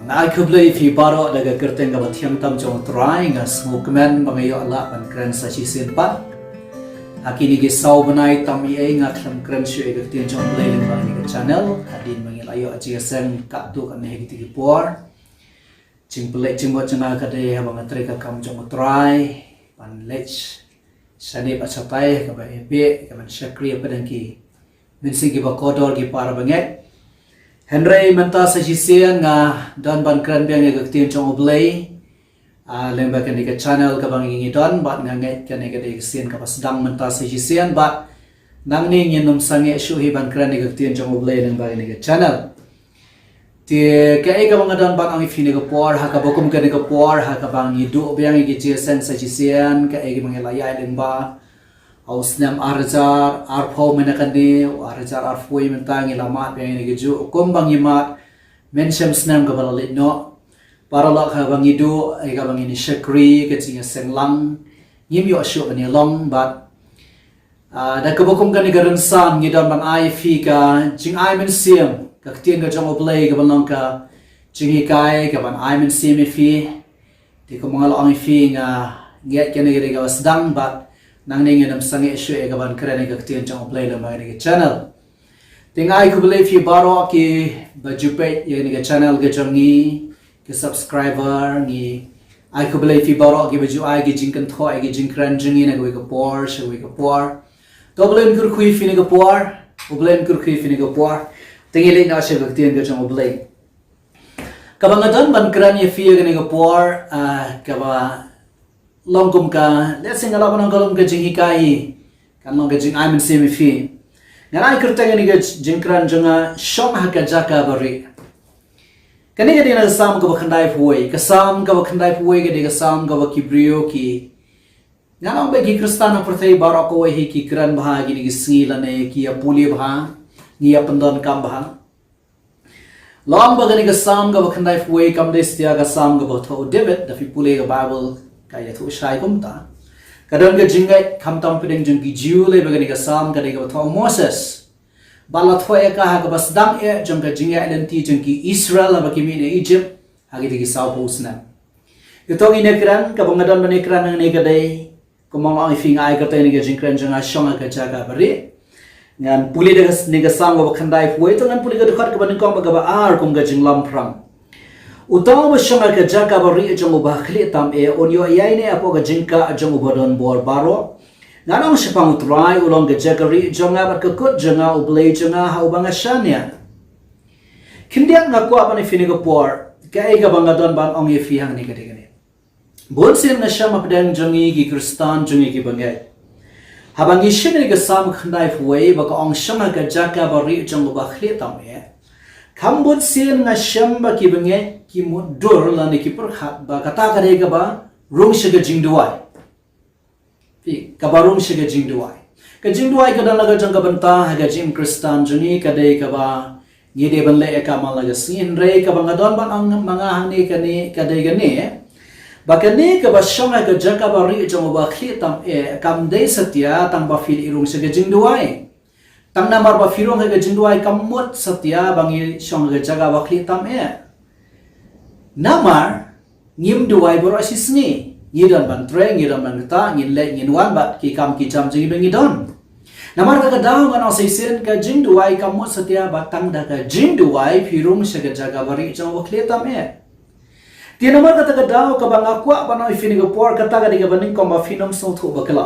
Ngai kublai fi baro daga kerteng ka bathiam tam jong try nga smokeman bangayo ala pan kran sa Syiem pa. Akini ge saw banai tam ai nga kham kran shu e gaktian jong play ling bang ni channel hadin mangil ayo GSM ka tu kan he giti por. Ching play ching wat changa ka de habang atre ka kam jong try pan lech sane pa chapai ka ba epe ka man shakri pa dangki minsi gi ba kodor gi para banget. Henry menta sa Syiem nga don ban kran biang nga gaktian jong oblay lemba kan ka channel ka bang ingi don bat nga ngai kan ka de sien ka pasdang menta sa Syiem bat nang ning yin num sange shu hi ban kran nga gaktian jong oblay lemba kan ka channel ti ka ai ka bang don bat ang ifini ka por ha ka bokum kan ka por ha ka bang i du biang gi GSM sa Syiem ka ai mang layai lemba ausnam arjar arpho menakani arjar arfoi mentangi lama biang ni geju kombang imat mention snam ka balalit no para la ka bang idu ai ka bang ini shakri ke jinga senglang yim yo shu ani long but da ka bokum kan ni garan san ni dan ban ai fi ka jing ai men Syiem ka tien ka jong oblay ka ban ka jingi kai ka ban ai men Syiem fi ti ko mga lang fi nga nget kan ni ga wasdang but nang ning nam sange shu e gaban kran ga tien chong play la mai ni channel tingai ku believe fi baro ki bajupe ye ni channel ga jongi ke subscriber ni ai ku believe fi baro ki baju ai gi jingkan tho ai gi jingkran jingi na ga por shu ga por doblen kur khui fi ni ga por oblen kur khui fi ni ga por tingi le na shu ga tien ga chong play kabangadan ban kran ye fi ga ni ga por ka ba longkum ka let's sing ala banang kalom ka jing hikai kan long ka jing I'm in Syiem fi nganai kurta ni ga jingkran janga Shong ha ka Jaka Barieh kani ga dina sam ka bakhandai phuai ka sam ka bakhandai phuai ga de ga sam ka bakibrio ki nganong be ki kristana prathai barako hi ki kran bha gi ni sila ne ki apuli bha ni apandon kam bha long ba ga ni ga sam ka bakhandai phuai kam de stia ga sam ka botho David da fi pule ga Bible kaya thu shai kum ta kadon ga jingai kham tam piding jung ki jiu le bagani ga sam ga de ga tho Moses bala tho e ka ha ga basdang e jung ga jingai lenti jung ki Israel ba ki mi ne Egypt ha gi de ki sau posna ito gi ne kran ka bangadon ba ne kran ne ga dai kumang ang ifing ai ka te ne ga jingkran jung a Shong ka Jaka Barieh ngan puli de ne ga sam ga khandai pui to ngan puli ga dukhat ka ban kom ga ba ar kum ga jinglam phrang utaw ba Shong ka Jaka Barieh jong ba khli tam e onyo yai ne apo ga jingka jong bodon bor baro nganong shapang utrai ulong ga Jaka Barieh jong ba ka kut jonga oblay jonga ha ubanga shania kindiak nga ko apa ni fini ga por ka ai ga banga don ban ong ye fi hang ni ga de ne bon sem na shama padang jongi gi kristan jongi gi bangai habangi shini ga sam khandai fuai ba ka ong Shong ka Jaka Barieh jong ba khli tam e Kambut sien nga shamba ki benge ki mudur la ni ki perkhat ba kata kare ka ba rung shiga jingduai pi ka ba rung shiga jingduai ka jingduai ka dan laga jang ka banta ha ga jim kristan juni ka de ka ba ni de ban le ka ma laga sin re ka ba ngadon ban ang mga hang ni ka de ga ni ba ka ni ka ba Shong ka Jaka Barieh jong ba khi tam e kam de satya tang ba fil irung shiga jingduai tang namar ba firong ga jingduai kamut satya bangi Shong ga Jaka Barieh tam e namar ngim duai boro asisni ngidan ban tre ngidan ban ta ngin le ngin wan bat ki kam ki jam jingi bengi don namar ga daw ga no seisen ka jingduai kamut satya batang da ka jingduai firong sa ga Jaka Barieh jong Barieh tam e ti namar ka ta daw ka bang akwa ba no ifini ga por ka ta ga diga baning kom ba finom so thu bakala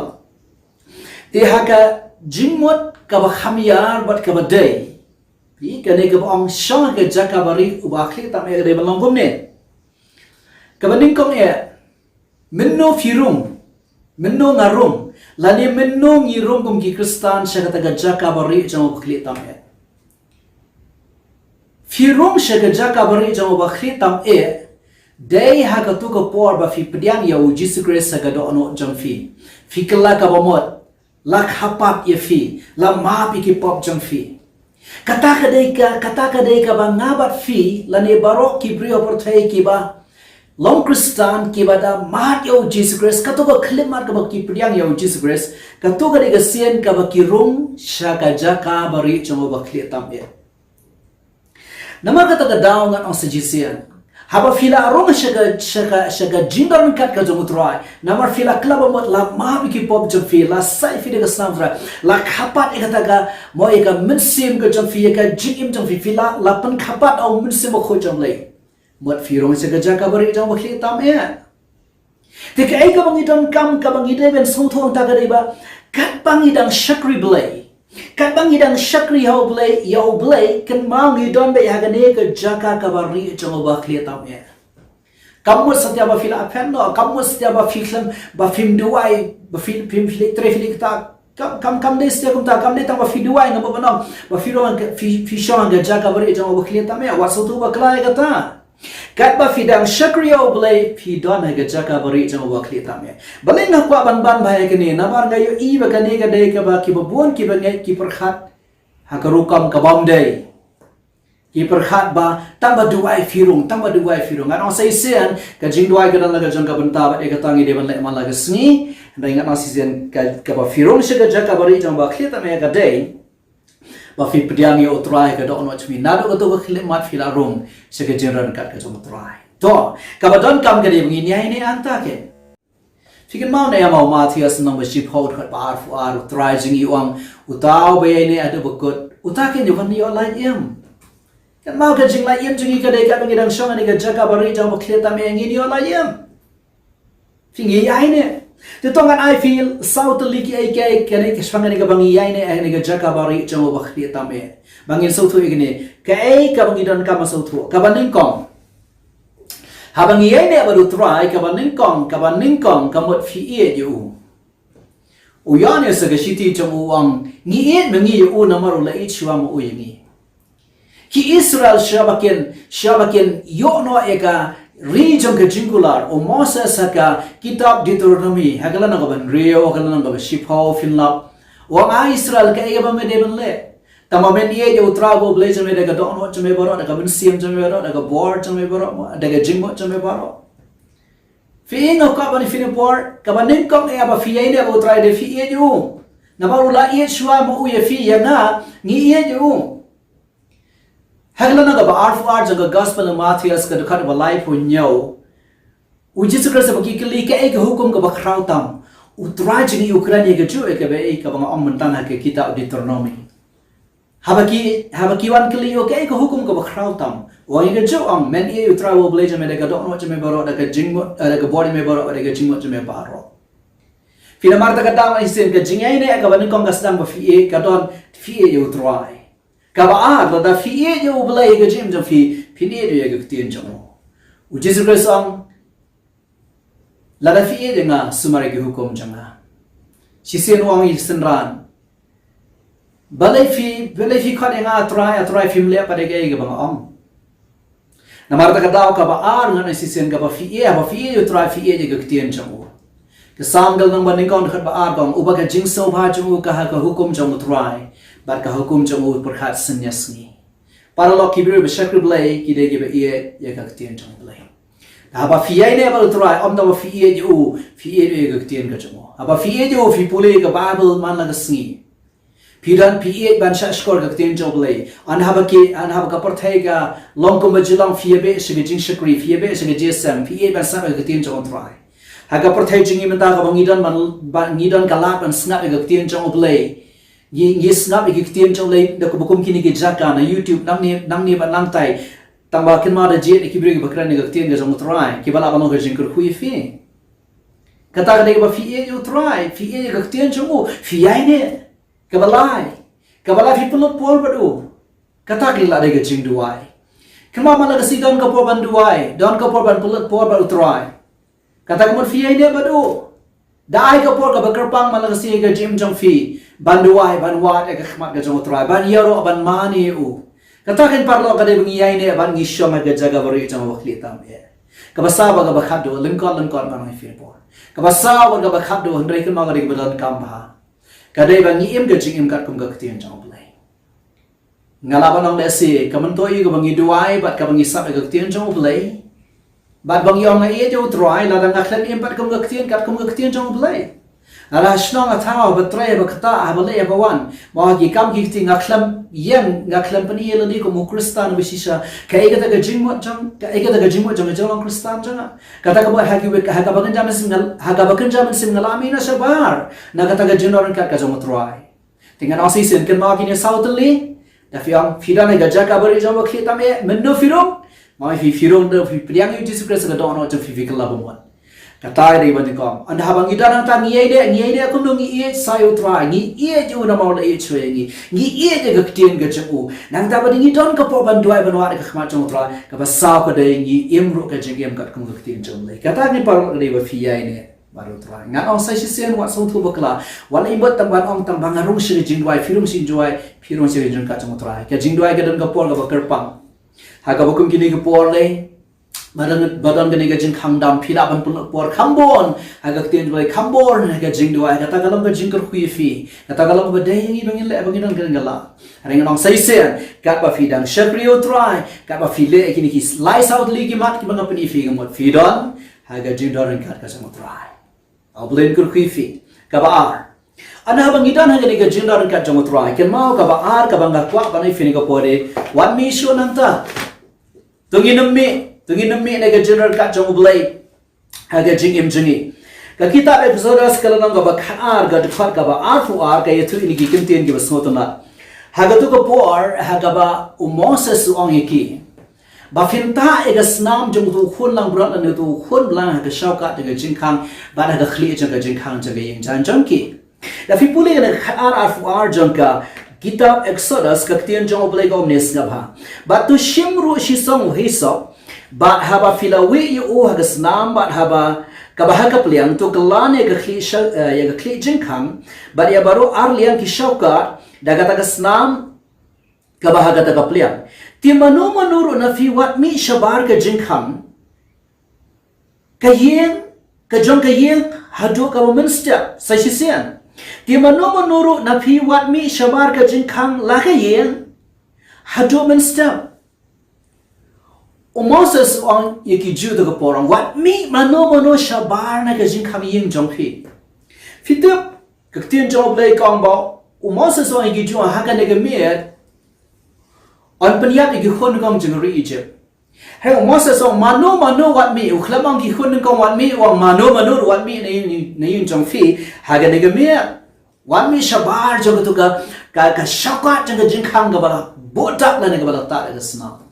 ti ha ka jingmot ka ba khamyar bat ka ba day pi ka ne ka ong Shong ka Jaka Barieh ubakhi tam e de balong gum ne ka ba ning kong e minno firung minno ngarum lani minno ngirum kum ki kristan sha ka Jaka Barieh jong bakli tam e firung sha ka Jaka Barieh jong bakli tam e day ha ka tu ka por ba fi pdiang ya u Jesus Christ sa ka do no jong fi kala ka ba mot lak hapat ye fi la ma pi ki pop jong fi kata ka dei ka ba ngabat fi la ne barok ki brio por thai ki ba long kristan ki ba da mat yo Jesus Christ ka to ka khlim mat ka ba ki priang yo Jesus Christ ka to ka de ga sien ka ba ki rung sha ka Jaka Barieh jong ba khli tam ye namar ka ta daw ngan ang sa Syiem Haba fila arong shaga jindon kat ka jong utrai. Namar fila klaba mot la ma biki pop jong fila sai fi de samra. La khapat ikataga mo eka minsim ka jong fi ka jim jong fi fila la pen khapat au minsim ko jong lei. Mot fi rong shaga jaka bari jong wakli tam e. Tika ai ka bangi don kam ka bangi de ben so thong ta ga ba kat bangi dang shakri blai. Kat bangi dang shakri hau blai yau blai kan mangi don be hagane ka jaka ka bari jong wakli tam e. Kamu setia ba fila apen no kamu setia ba film ba film duai ba film traffic ta kam de setia kum ta kam de ta ba film duai ngam ba no ba fi Shong ga jaka bari jong wakli tam e wa so tu ba klai ga ta. Kat ba fidang shakriyo blay fi don ha jaka bari jang wakli tamye baling ha kwa ban bhai kini nabar ngayo I ba kani ga dei ka ba ki babon ki ba ngai ki perkhat ha karukam ka bam dei ki perkhat ba tamba duai firung ngan sai sian ka jing duai ga la ga jang ka banta ba e ka tangi de ban le man la ga sngi ndai ngan sian ka ba firung shi ga jaka bari jang wakli tamye ga dei ba fi pediang yo utrai ka do no chmi na do to ba khile mat fila rom se ke general kat ka jom utrai to ka ba don kam ka de ngi nyai ne anta ke fikin mau ne mau Mathaios no ba ship hold khat ba fu ar utrai jing yuang utau be ne adu bakut utakin yo kan yo lai em kan mau ka jing lai em jing ka de ka ngi dang Shong ani ka jaka bari jang ba khile ta me ngi yo lai em fingi ai ne Te tongan I feel south liki ai kai kene ke swangani ka bangi yai ne ai ne ka jaka bari chamo bakhri tame bangin sauthu igene kai ka bangi don ka masauthu ka baning kong habangi yai ne baru try ka baning kong ka mot fi e yu Ioanis ga shiti chamo wang ni e mengi yu na maru la ich wa mo uyingi ki Israel shabaken yo no eka Region ke jingular o Moses ka kitab Deuteronomy hagala na gaban Rio hagala na gaban Shipho Finlap o ang Israel ka iya ba me deben le tamamen ye yo trago blaze me daga don ho chme baro daga bin Syiem chme baro daga board chme baro daga jingmo chme baro fi ngo ka ban fi board ka ban nim kong e ba fi ye ne bo try de fi ye ju na ba ula ye shwa mo u ye fi ye na ni ye ju Hagla na ba arfu jaga gospel Mathaios ka dukhat ba life ho nyau Jesus Christ ba ki kli ka ek hukum ka ba krautam utrai jini Ukraine ga ju ek ba ek ba om mentan ha ke kitab Deuteronomy habaki wan kli ka ek hukum ka ba krautam wa ga ju om men e utrai wo blaze me daga don what me baro daga jingmo daga body me baro daga jingmo me baro Fina marta ka dama isen ka jingai ne ka ba ni kong ka sedang ba fi e ka don fi e utrai Kaba la da fi e yo blai ga jim jam fi ne de ga tien jam u Jesus Christ ang la da fi e de nga sumare ge hukum janga Syiem wang i senran balai fi khane nga try film le pa de ga bang om namar ta ka daw ka ba nga Syiem ga ba fi e yo try fi e ga tien jam ke sam gal nang ban kong khat ba gong u ba ga jing so ba ju ka hukum jam try Bat ka hukum jong perkhat senyas ni. Para lo kibir besakri blai kide gibe ie ya ka tien jong blai. Aba fiai ne ba try om da fiai ju fiai ga tien ka jong. Aba fiai ju fi pule ka Bible man la sngi. Pidan fiai ban sha skor ka tien jong blai. An haba ka parthai ga long ko majilang fiai be se jing shakri fiai be se jesam fiai ban sa ka tien jong try. Haga parthai jingi menta ka bangidan man ngidan kalap an snap ga tien jong blai. Ye snap ik tiem chong lei da ko bukum kini ke Jaka na YouTube nang ni ban lang tai tamba kin ma da jet ikibri ke bakran ga tiem ga jong try ke bala ban ga jing kur hui fi kata ga ba fi e you try fi e ga tiem chong fi ai ne ke bala fi pulot pol badu kata ke la ga jing duai kema ma la si don ka por ban duai don ka por ban pulot por badu try kata ko fi ai ne badu Dai ka por ka bakarpang malagasi ga jim jong fi banduai banwat ka khmat ga jong try ban yaro ban mani u katakin parlo ka de ngiyai ne ban ngisyo ma ga jaga bari jong wakli tam e ka basaba ga bakhado lengkon ma fi por ka basawa ga bakhado hendrai ka ma ga de badan kam ba ka de ban ngiem ga jing im kat kum ga ktien jong blai ngalaban ong de si ka man toy ga bangi duai bat ka bangi sap ga ktien jong blai Bat bang yong na iyo try la dang aklan impat kum ga ktien jong blai Ala Shong atau betre berkata abale abawan mau gikam gikti ngaklam yang ngaklam pani elani ko mu Kristan bisisa kai kata ga jingmo jang kai kata ga jingmo jang jang Kristan jang kata ka buat haka bagan jaman sim ngalami na sabar na kata ga jinoran ka jang try tinggal asi sen kan mau kini sautli da fiang fidane ga Jaka bari jang wakhi tame menno firong mau firong da priang yu Jesus Christ ga dono jang fikal labomon kata dia bagi kau, anda habang kita nang tang ngiye dia aku dong ngiye sayu try ngiye je una mau le chue ngiye je gaktian gachu nang ta bagi don ka po ban duai banwa ka khma chong try ka basa ko de ngi imru ka je gem kat kum gaktian chong le kata ni par le ba fiya ini baru try ngan ong sai sisen wat song thu bakla wala ibot tang ban ong tang bangarung shi jing duai film sin duai film shi jing ka chong try ka jing duai ka don ka por ka kerpang ha ka bakum kini ka por le badan gani gajing kangdam pila ban pun por kambon agak tian boy kambon agak jing dua kata kalau ke jing kerhui fi kata kalau ke dai ngi dong le bagi dong kan gala ring nong sai sen kat ba fi dang shakrio try kat ba fi le kini ki slice out li ki mat ki bang apni fi gamot fi don agak jing dong kat ka sama try oblen kerhui fi ka ba ar ana bang idan hanya ni gajing dong kat jong try ken mau ka ba ar ka bang kwa ba ni fi ni ko pore wan mi sho nanta Tungin nami nega general kat jong blai haga jing im jingi ka kitab Eksodos kalanang ka ba khar ga dkhar ka ba ar fu ar ka yetu ini ki kimtien ki basnotna haga tu ko por haga ba Moses ong iki ba finta ega snam jong tu khun lang brat an tu khun lang haga shauka de jing khang ba haga khli jong jing khang jong ying jan jong ki da fi puli ga khar ar fu ar jong ka kitab Eksodos ka tien jong blai ga omnes ga ba ba tu shimru shi song hiso bat haba filawi yu hagas nam bat haba kabahaga pliang tu kelane ga kli jingkang bat ya baru ar liang ki shauka daga tagas nam kabahaga taga pliang ti manu manuru na fi wat mi shabar ga jingkang kayeng kajong kayeng hadu ka minster sa sisian ti manu manuru na fi wat mi shabar ga jingkang la kayeng hadu minster Moses on yaki juda ka porang wat mi mano shabar na ka jing kami ying jong phi fitup ka tien job lay kong ba Moses on yaki juda ha ka ne ka miet on panyap yaki khon kong jing ri Egypt hey Moses on mano wat mi uklamang ki khon kong wat mi wa mano wat mi na ying jong phi ha ka ne ka miet wat mi shabar jong tu ka shakat jang jing khang ka ba botak la ne ka ba ta ka sna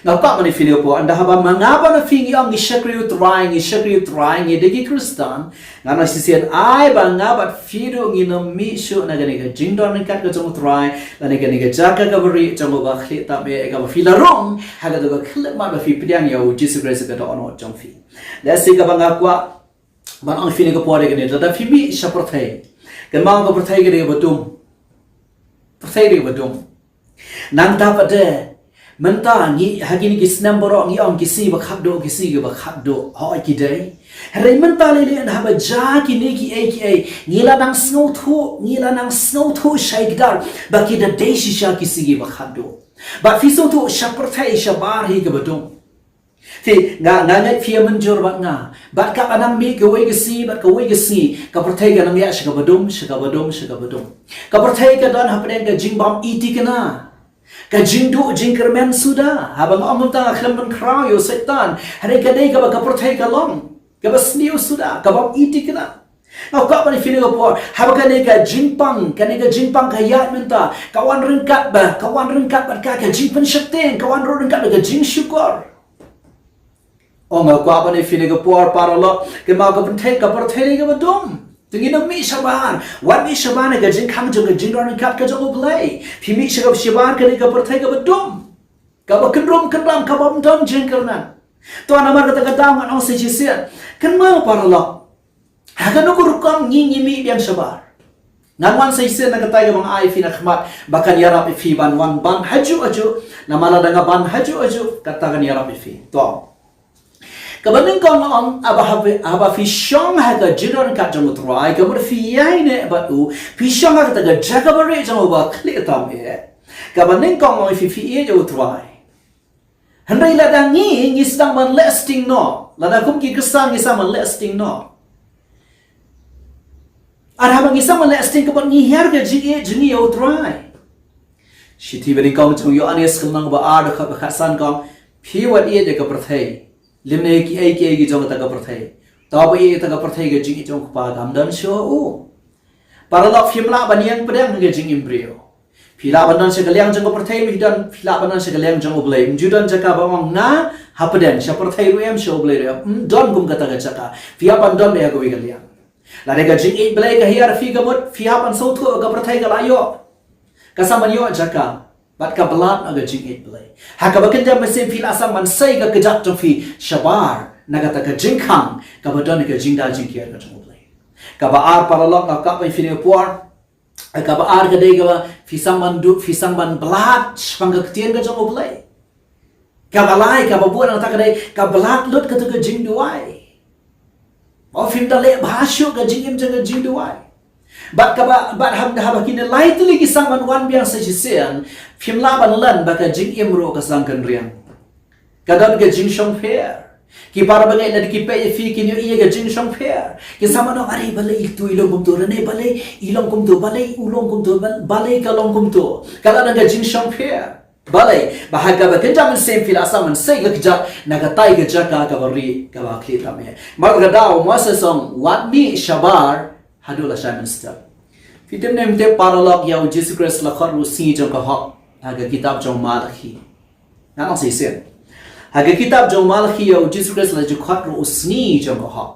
Now kak mani fili po anda haba mangaba na fingi ang ishakriu trying idegi Kristan ngana sisian ai ba ngabat fido ngino misho na gani ga jingdon kat ka jong try na gani ga Jaka ka bari jong ba khli ta me ga ba fila rong haga do ga khlit ma ba fi piang ya Jesus Christ ka do ono jong fi la si ka ba ngakwa ban ang fili ko po de gani da fi mi shaprothai kan ma ga prothai ga badum nang ta pa de Menta ni hagini kis namboro ni om kisi ba khaddo kisi ba khaddo hoi ki dai re menta le le ha ba ja ki ne ki ni la nang snow thu shaikdar ba ki da dei sha kisi ba khaddo ba fi so thu shaprthai shabar hi ga badum fi nga fi manjur ba nga ba ka anam mi ka wei kisi ba ka wei kisi ka prthai ga nang ya shga badum ka prthai ka don hapren ga jingbam itikna ka jingdu jingkermen sudah habang ong ta khlamban krao yo setan hare ka dei ka ba kaprothai ka long ka basniu sudah ka bam iti kana au ka bani fini ko por haba ka dei ka jingpang ka ya menta kawan rengkat ba ka jingpan syakten kawan rengkat ba ka jing syukur ong ka bani fini ko por para lo ke ma ka prothai ka badum Tungin mi shabar, wat mi shabar na gajing kang jong gajing ron kat ka jong blai. Phi mi shabar ka ni ka perthai ka badum. Ka ba kendrom ka ba mdom jing karna. To ana mar kata ngan ong se jisian. Kan mau para lo. Ha ka no kurukam ni mi biang shabar. Ngan wan se jisian na kata ga ai fi na khmat bakan yarap fi ban haju na mala danga ban haju kata kan yarap fi. To Kabanding kong ang aba fi Shong haga jiron ka jong try kabar fi yai ne ba u fi Shong haga taga Jaka bare jong ba kli tam e kabanding kong ang fi e jo try handai la dang ni sedang man lasting no la da kum ki kesang ni sama lasting no Arah bagi sama lasting kebat ngihar ke jingi outrai. Shiti beri kau macam Ioanis kelang ba dekat bekasan kau. Piwat ia jaga perthai. Limne ki jong taga perthai. Tahu ia taga perthai ke jingi jong pa gamdan show. Para lok fimla baniang pedang ke jingi brio. Pila banan sekaliang jong perthai dan pila banan sekaliang jong oblay. Judan jaka bawang na hapedan sya perthai ruem show oblay. Don gum kata jaka. Pia pandon dia go igaliang. Lada jingi oblay ke hiar fi gamut pia pan sautu ke perthai ke layo. Kasama yo Jaka, bat ka belat aga jingit belai. Haka bakenda mesin fil asam man say ka kejat to fi shabar nagata ka jingkang ka badan ka jingda jingkiar ka jong belai. Ka baar paralok na ka pa fi puar ka baar ka dei ka fi sang man belat pangga ketien ka jong belai. Ka balai ka babuan ang takadai ka belat lut ka to ka jingduai. O fim dale bahasyo ka jingim jang ka jingduai. Bat ham kini lai tu lagi sang wan biang sejisian film laban lan baka jing imro ka sang kan riang kadang ke jing shong fair ki para bangai na ki pe fi kini iya ke jing shong fair ki sama no ari balai itu ilong kum tu rene balai ilong kum tu balai ulong kum tu balai kalong kum tu kala na ke jing shong fair balai bahaga ba kenja men sem fil asam men sei ga kja na ga tai ga jaka ka bari ka ba khli tame mar ga daw masa song wat mi shabar Hadulah Simon Step. Fitim nem te paralog yau Jesus Christ lakhar rusi jong ka hak haga kitab jong Malachi. Nanang Syiem. Haga kitab jong Malachi yau Jesus Christ la jukhat rusni jong ka hak.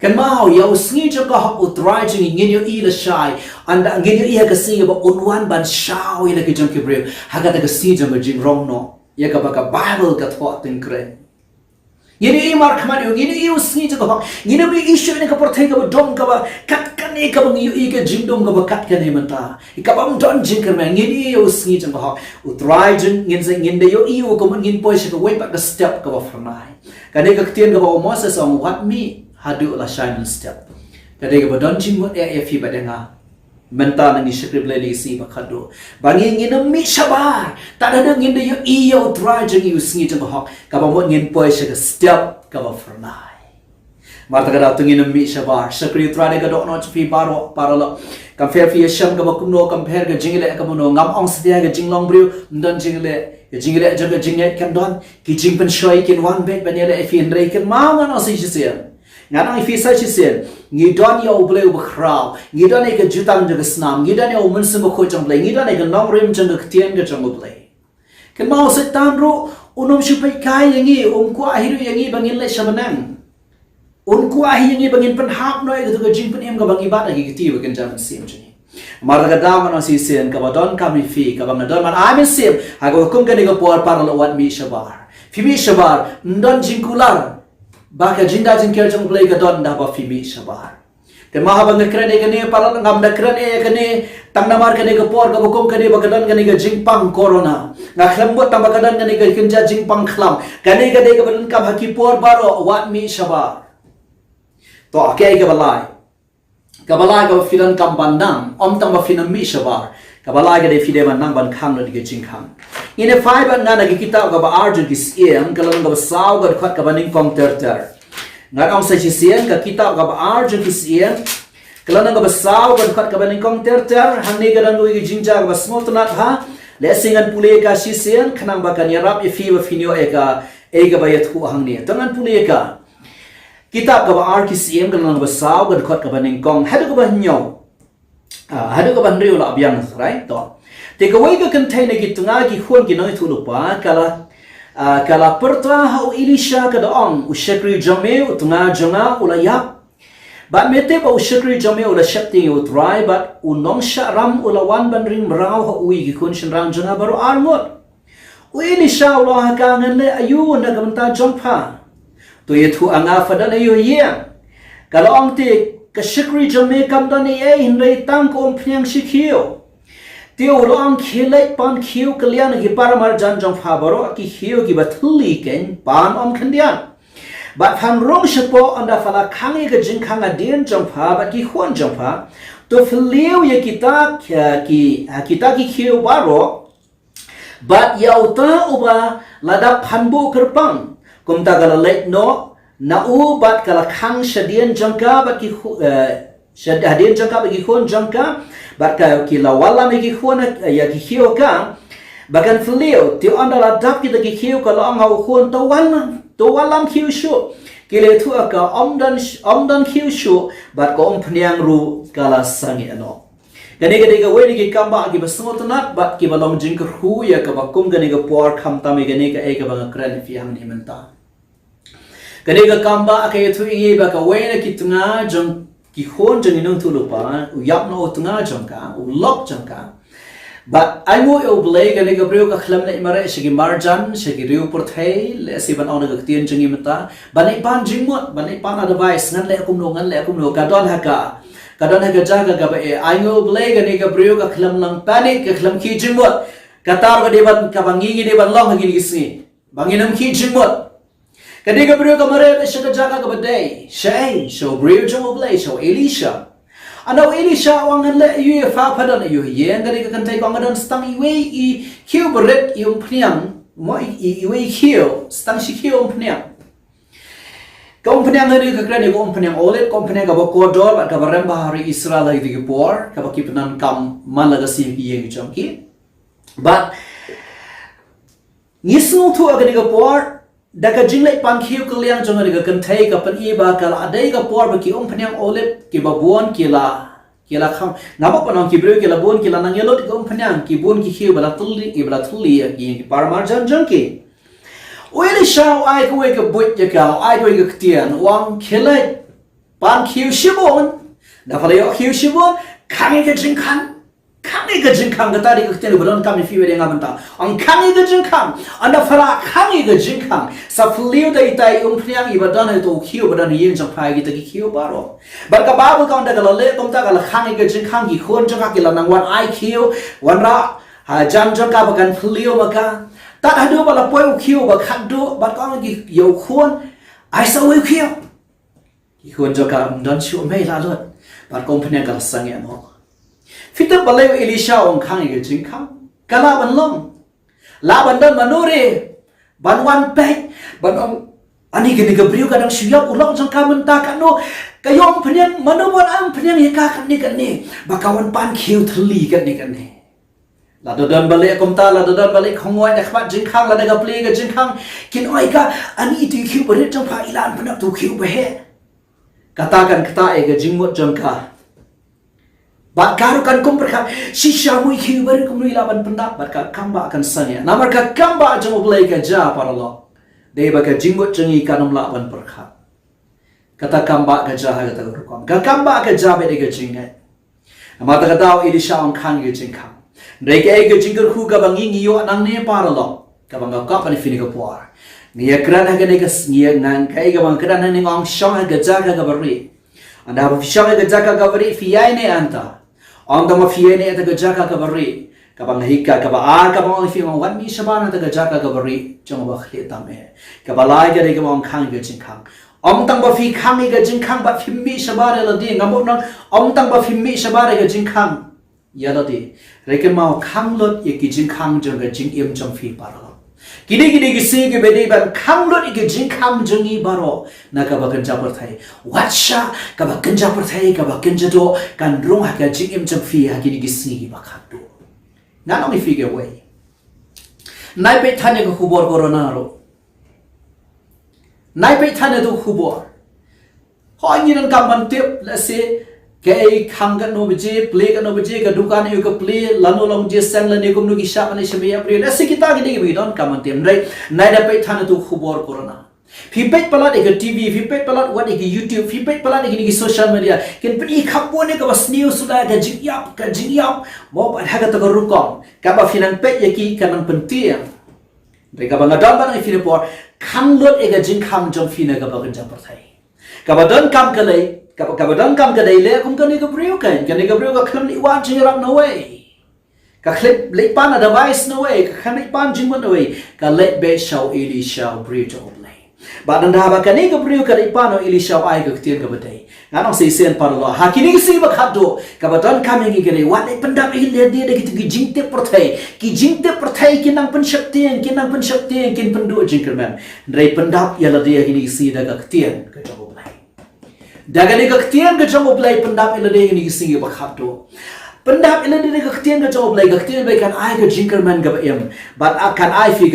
Kan mau yau sni jong ka hak utrai jong ngin yo ila shai anda ngin yo iha ka sing ba unwan ban shau ila ki jong kibreu haga ta ka si jong jing rong no. Ya ka ba ka Bible ka thot tin kre. Ini imar kemana? Ini usni tu kau. Ini beri isu ini kau percaya kau dom kau kat kan ini kau mengiu ikan jindom kau kat kan ini mentah. Kau bang don jing kerana ini usni tu kau. Utrai jing ngin dia iu kau mengin pois kau wait pak step kau fernai. Kadang kektian kau masa song what me hadu lah shine step. Kadang kau don jing mut fi badenga. Mentah nangi script lagi si bakado. Bangi ngin mi sabar. Tak ada ngin dia iyo utrai jing usni tu kau. Kau bang ngin pois kau step kau fernai. Marta kada tungin mi sabar. Sakri utrai kau dok no fi baro paralo. Compare fi Syiem kau kumno compare ke jingle kau no ngam ong sedia ke jinglong brio dan jingle jaga jingle kan don ki jing pen shoi kin one bed banele fi ndrei kan mau ngano si Syiem. Nganang fi sa Syiem ngi don yo bleu bkhraw ngi don ke jutang jaga snam ngi don yo munsum ko jong blei ngi don ke nong rim jang ke tien ke jong blei. Kan mau se tanro unom shupai kai yangi ko ahiru yangi bangin le shabanang. Unku ahi yangi bangin pen hap noi ke jing pen em ka bangi bat lagi kiti kan jam Syiem jini. Marga daman si Syiem ka badon kami fi ka bang don man amin Syiem hago kum ka ni ko por para lo wat mi shabar. Fi mi shabar ndon jingkular baka jinda jing ker jong blei ka don da ba fi mi shabar. Ke maha bang kren e kene para ngam da kren e kene tang namar kene ko por ka kum kene ba don kene ka jing pang corona. Ngaklam bot tambah kadan kene ka kinja jing pang khlam. Kene ka de ka ban ka haki por baro wat mi shabar. To akai ke balai ka filan kam bandang om tang ba finan mi shabar ka balai ke de fide ban nang ban khang lo de jing khang ine fai ban ngana ke kitab ka ba arjun ki Syiem ka lang ka saw ga khat ka baning kong ter ngarang sa Syiem ka kitab ka ba arjun ki Syiem ka lang ka ba saw ga khat ka baning kong ter hanni ka dan lo ki jingja ka ba small tunat ha lesingan pule ka Syiem khanang ba kan yarap ye fi ba finio e ka ba yat ku hang ni tangan pule ka kitab ka ba ar ki Syiem ka lang ba saw ga khat ka baning kong hadu ka ba nyaw hadu ka ba nriu la abyang right to te ka wai ka contain ki tunga ki khon ki noi thulu pa kala pertra hau Elisha ka daong ushakri jame utunga jonga ulaya ba mete ba ushakri jame ula shapti utrai ba unong sharam ula wan ban ring mrau ha ui ki khon shin rang jonga baru armot Elisha ula ka ngan le ayu na ka manta jongpa to yetu anga fadan ayo ye kalau ong te ka shikri jame kam dan e hindai tang ko phyang shikhiyo te urang khilai pan khiu kalian ki paramar jan jong phabaro ki khiu ki bathuli ken pan om khandian bat phang rong shapo anda fala khangi ka jing khanga din jong pha ba ki khon jong pha to fliu ye kita ki khiu baro bat yauta uba ladap phanbu kerpang kumta gala late no na u bat kala khang shadian jangka bat Syada hadin jangka bagi khon jangka barka kila wala bagi khon ya gihiu ka bagan fliu ti andala dap kita gihiu kalau angau khon to walam khiu shu kile thu ka omdan khiu shu bat ko pniang ru kala sangi ano gani ga we ni kamba gi basngot nat bat ki balong jingker hu ya ka bakum gani ga por kham tami gani ka e ka bang kran fiang ni menta gani ga kamba ka thu i ba ka we na kitunga jong ki khon jeng inung tu lupa uyap no tunga jangka ulok jangka but I know you blay gani ga brio ka khlam na imare shigi marjan shigi riu porthai le siban on ga tien jengi mata banai pan jingmot banai pan advice ngan le akum no ka don haka jaga ga ba I know blay gani ga brio ka khlam lang panic ka khlam ki jingmot katar ga deban ka bangi deban long gi gisni banginam ki jingmot Kadi ka brio ka mare siya ka jaka ka baday. Siya so brio jong oblay so Elisha. Ano Elisha wangan le yu fa padan yu yen kadi ka kantay ko ngadan stang iwe I kiu beret yung pniang mo iwe kiu stang si kiu pniang. Kung pniang ngari ka krani ko pniang olet kung pniang ka bokodor at ka barem bahari Israel ay digi por ka bakipanan kam malaga si yen jongki. But ngisung tu agadi ka por Daka jinglai pan khiu kaliang jonga diga kanthai ka pan iba kala adai ka por ba ki panyang olep ki babuan kila kham ngaba panang ki bro kila bon kila nang yelot ki panyang ki bon ki khiu bala tulli ki parmar jan jangki oile shaw ai ko ka bot ya ka ai ko ka tian wang khilai pan khiu shibon da fala yo khiu shibon khangi ka jingkhan Kangi ga jingkang ga tari ga tenu beron kami fi wede ngabanta ang kangi ga jingkang anda fara kangi ga jingkang sa fliu da itai pniang ibadan to khiu badan yin jang phai gi ta gi khiu baro bar ka babu ka anda ga le tom ta ga kangi ga jingkang gi khon jang ka la nang wan ai khiu wan ra ha jang jang ka bagan fliu maka ta hadu bala poi khiu ba khadu bar ka gi yo khon ai sa we khiu gi khon jang ka dan chu mai la lot bar kom pniang ga sang ya no Fita balai Elisha ong kang ige jingkang kala ban long la ban dan manure ban wan pek ban ong ani gini gabriu kadang syap ulang jang kamen ta kano kayong pnyang manubon ang pnyang hika kan ni bakawan pan khiu thli kan ni la do dan balai komta la do dan balai khongoi na khbat jingkang la daga ple ga jingkang kin oi ka ani ti khiu bari jang pha ilan panak tu khiu behe katakan kata ege jingmot jangka Bat karu kan kum perkap sisha mui khiu bari kum nui laban pendak bat ka kamba akan sanya namar ka kamba jang oblai ka ja para lo dei ba ka jingmot jangi kanum laban perkap kata kamba ka ja ha kata rukom ka kamba ka ja be de ka jingai amata ka daw Elisha ong khang ge jingkang dei ka ge jingker khu ka bangi ngiyo nang ne para lo ka banga ka pani fini ka puar ngia kran ha ga ne ka ngia nang kai ga bang kran ne ngong Shong ha ga ja ka bari anda ba Shong ha ga ja ka bari fiai ne anta Ang dama fiye ne ta Jaka ka bari ka bang hika ka ba ka bang fi ngong wan mi shabana ta Jaka ka bari jong ba khle ta me ka ba lai ga de ka bang khang ga jingkhang om tang ba fi khang ga jingkhang ba fi mi shabara la di ngam nang om tang ba fi mi shabara ga jingkhang ya la di reken ma khang lot ye ki jingkhang jong ga jing im jong fi par Kini gi se ge bede ban khang lot ge jingkhang jong i baro na ka ba kan ja par thai wacha ka ba kan ja par thai ka ba kan ja do kan rong ha ka jing im jong fi ha kini gi se gi ba khat do na no mi fi ge we nai pe thane ko khubor corona ro nai pe thane do khubor ho ni nan kam ban tip la se Kay khanggan no bije play kan no bije ka dukan yu ka play lano long je sang la ne kum nu ki sha ne shme april ase kita gi gi don kam tem rai nai da pe thana tu khubor corona Fipet palat ke TV, fipet palat wat ke YouTube, fipet palat ke ni social media. Ken peni khapon ne ka bas news sudah ka jingyap, mo ba ha ka ta rukong. Ka ba finan pet yaki kanang penting. Mereka bangadam bang ifinipor khang lot e ka jing khang jong fina ka ba kan jang parthai. Ka ba don kam ka lai Kabadang kam ka dayle kum ka ni ka brio kan ni ka brio ka khlam ni wan jing ram no way ka khlip le pan ada device no way ka khan pan jing no way ka let be show ili show brio to play ba dan da ba ka ni ka brio ka le pan no ili show ai ka tien ka badai nganong se sen par lo ha kini si ba khado kabadang kam ni ka le wat le pandam hi le de ki jingte parthai ki nang pen shaktian kin pendu jing kerman rei pandap ya la de kini si da ka tien ka Daga ni kaktian ke jong oblay pendap ilade ni singi bakhato. Pendap ilade ni kaktian ke jong oblay kaktian bay kan ai ke jinkerman ga em. But kan ai fi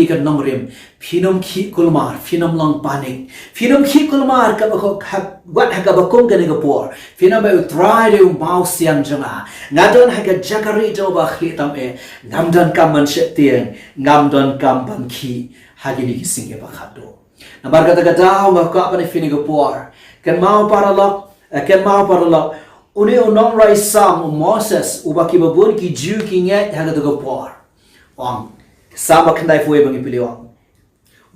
ke nomrim. Finom ki kulmar, finom long panik. Finom ki kulmar ka bako wat haga bakum ka ni por. Finom bay utray de mau siang jonga. Ngadon haga jakari jo ba khitam e. Ngamdon kam man shetien, ngamdon kam ban ki hagi ni singi bakhato. Nabar kata-kata maka apa ni fini gopor. Kan mau paralok, uni unong rai sam Moses ubaki babun ki ju ki nget haga gopor. Ong sama kendai fue bangi pilih ong.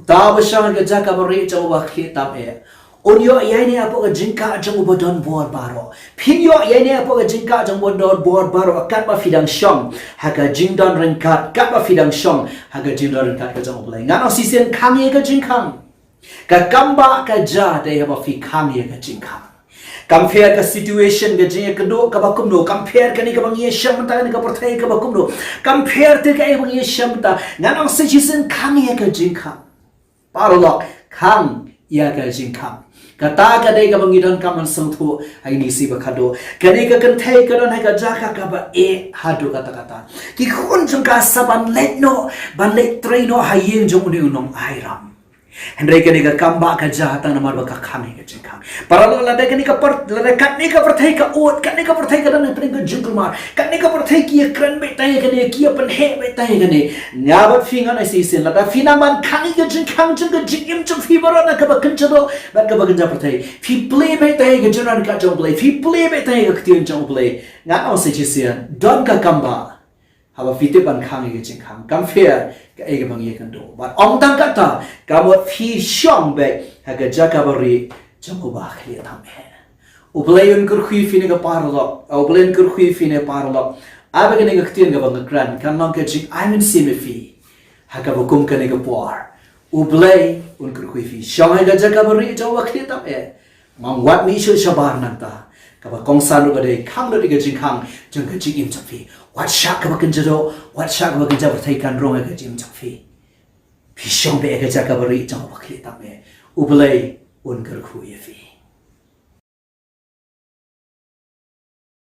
Tahu bersama ke Jaka Barieh jauh wakil tape. Unyo ia ni apa ke jingka jauh bodon bor baro. Pinyo ia ni apa ke jingka jauh bodon bor baro. Kat ma fidang Shong haga jingdon rengkat. Kat ma fidang Shong haga jingdon rengkat ke jauh boleh. Ngano sisen kami ke jingkang. Ka kamba ka ja de haba fi kami ka jingkang. Compare ka situation ka jing kedo ka bakum do. Compare ka ni ka bangi syam ta ni ka pertai ka bakum do. Compare te ka bangi syam ta. Ngano sisen kami ka jingkang. Paralok kang ia ka jingkang. Kata ka de ka bangi don ka man sangthu ai ni si bakado. Kani ka kantai ka don hai ka Jaka ka ba e hadu kata-kata. Ki khun jung ka saban let no ban let train no hayeng jung ni unong airam. Hendrai kani ka kamba ka jahatan namar baka kami ka jingkang. Paralo lada kani ka kat ni ka perthai ka ot, kat ni ka perthai ka dan pring ka jungkumar. Kat ni ka perthai ki kran betai kani ki pan he betai kani. Ngabat fingan ai sin lada finaman kani ka jingkang jung ka jingim jung fi barana ka bakan chado bat ka bakan ja perthai. Fi play betai ka junan ka jong play. Fi play betai ka ktion jong play. Nga au se chisian don ka kamba. Haba fitip an khangi ke jingkang kam fair ka ege bang ye kan do but ong tang kata kamot fi Shong be haga Jaka Barieh jamu ba khli tham he ublayon kur khui fine ka parlo ublayon kur khui fine parlo abe ke ne ka ktien ka bang kran kan long ke jing I mean see me fi haga bukum ka ne ka por ublay un kur khui fi Shong haga Jaka Barieh jamu ba khli tham he mang wat mi shu shabar nanta kaba kongsan ro gade khang lo diga jingkang jeng ka jing im chapfi wat sha ka bakan jado wat sha ka bakan jabar thai kan rong ka jim chapfi phi Shong be ka Jaka Barieh jamu ba khli tam e ublay un kar khu ye fi